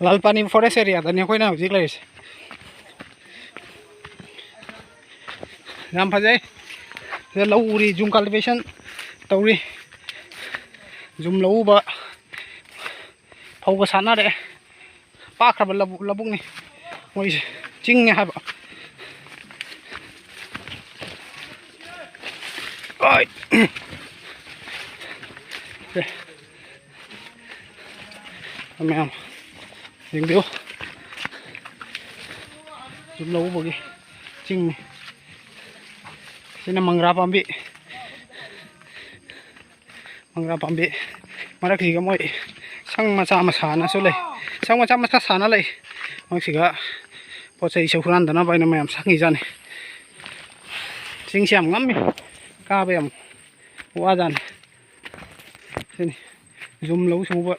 ꯂꯥꯜꯄꯥꯅꯤ forest ꯑꯦꯔꯤꯌꯥꯗꯅꯤ ꯑꯩꯈꯣꯏꯅ ꯍꯧꯖꯤꯛ ꯂꯩꯔꯤꯁꯦ ꯌꯥꯝ ꯐꯖꯩ ꯁꯤꯗ ꯂꯧ ꯎꯔꯤ ꯖꯨꯝ ꯀꯜꯇꯤꯚꯦꯁꯟ ꯇꯧꯔꯤ ꯖꯨꯝ ꯂꯧ ꯎꯕ ꯐꯧꯒ ꯁꯥꯟꯅꯔꯛꯑꯦ ꯄꯥꯛꯈ꯭ꯔꯕ ꯂꯧꯕꯨꯛꯅꯤ ꯃꯣꯏꯁꯦ ꯆꯤꯡꯅꯦ ꯍꯥꯏꯕ ꯃꯌꯥꯝ ꯌꯦꯡꯕꯤꯌꯨ ꯖꯨꯝ ꯂꯧ ꯎꯕꯒꯤ ꯆꯤꯡꯅꯤ ꯁꯤꯅ ꯃꯪꯒ꯭ꯔꯥ ꯄꯥꯝꯕꯤ ꯃꯔꯛꯁꯤꯒ ꯃꯣꯏ ꯁꯪ ꯃꯆꯥ ꯃꯁꯥꯅꯁꯨ ꯂꯩ ꯁꯪ ꯃꯆꯥ ꯁꯥꯅ ꯂꯩ ꯃꯔꯛꯁꯤꯒ ꯄꯣꯠ ꯆꯩꯁꯨ ꯍꯨꯔꯥꯟꯗꯅꯕ ꯑꯩꯅ ꯃꯌꯥꯝ ꯁꯪꯉꯤꯖꯥꯠꯅꯤ ꯆꯤꯡꯁꯤ ꯌꯥꯝ ꯉꯝꯃꯤ ꯀꯥꯕ ꯌꯥꯝ ꯋꯥꯖꯥꯠꯅꯤ ꯁꯤꯅꯤ ꯖꯨꯝ ꯂꯧ ꯁꯨꯕ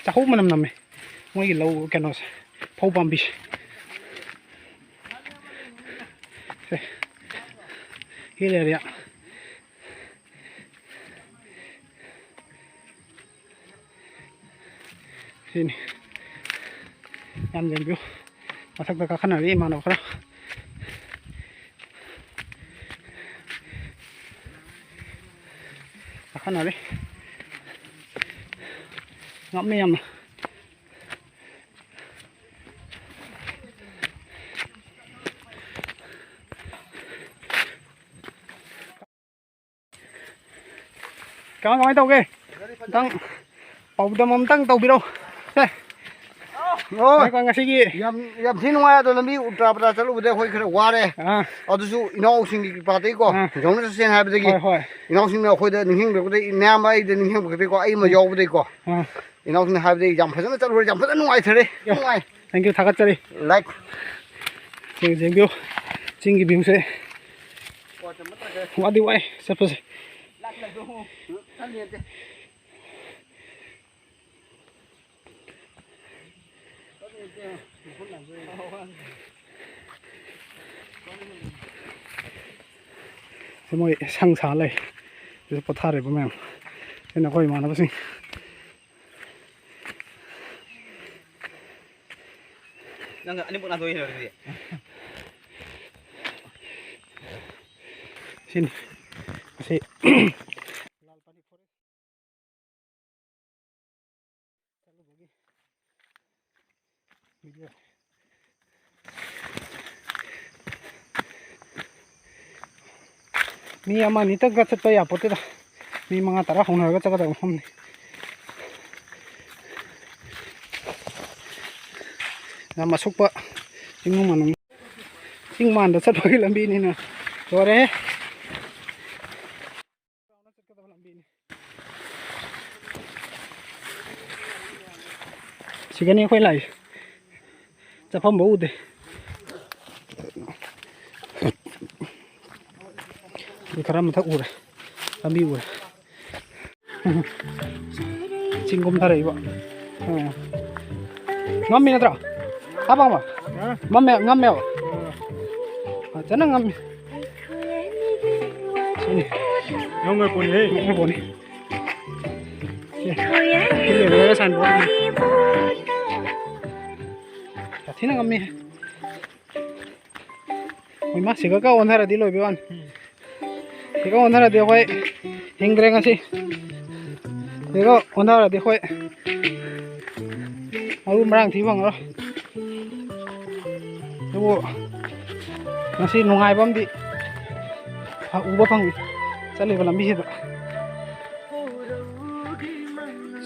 ꯆꯥꯛꯍꯧ ꯃꯅꯝ ꯅꯝꯃꯦ ꯃꯣꯏꯒꯤ ꯂꯧ ꯀꯩꯅꯣꯁꯦ ꯐꯧ ꯄꯥꯝꯕꯤꯁꯦ hill area sini yang jambio masak bakakan hari mana okra akan hari ngam yam tàu kì tăng bầu đầm mắm tăng tàu bị đâu đây rồi còn cái gì yam thiên ngoài đó là mi ultra para chalu bude khoi khare ware adusu inau sing ki pate ko jong na sen ha bude ki inau sing na khoi da ning be bude nam ai de ning be ko ai ma yaw bude ko inau sing ha bude yam phajana chalu yam phajana nuai thare nuai thank you thagat chari like jeng bio jing ki view se wa di wai suppose moi sang xả lại rồi bắt thả rồi bố mẹ thế là coi mà nó sinh nang ani pun atoi rồi gì xin xin mi ama ni tak gat pa ya pote da mi mga tara hona ga chaga da hom ni na masuk pa sing manung sing man da chat pa gi lambi ni na sore sigani khoi lai chapam bu de khara mathak ure lambi ure chingom thare ba ngammi natra apa ma mamme ngamme chana ngamme sini ngai poni ini le san bo thina ngamme oi ma siga ka onhara di loi bewan 이거 오늘은 내가 행그랭하시 이거 오늘은 내가 아루마랑 디방으로 이거 다시 농아이 밤디 우버팡 잘리고 람비시다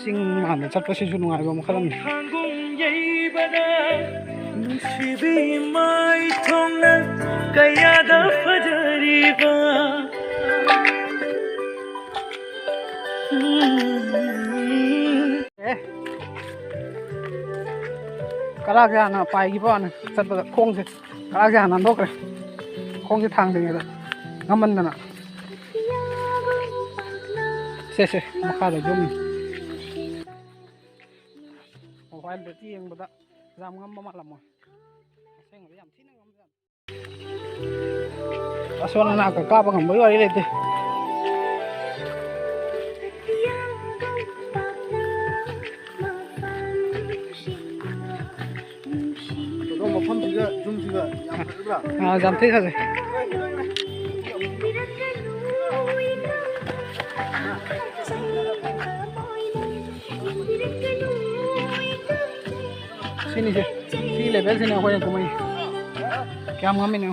싱만 잡듯이 주 농아이 밤 칼람 시비 마이 통나 가야다 파자리바 kala kya na pai gi ba na chat ba khong se kala kya na ndok re khong se thang ding da ngaman na se makha da jom mobile de tieng ba da jam ngam ma lam mo seng ba yam thina ngam jam asona na ka ba ngam ba le te ꯌꯥꯝ ꯊꯤ ꯐꯖꯩ sini si level sini ako yung kumay kaya mga min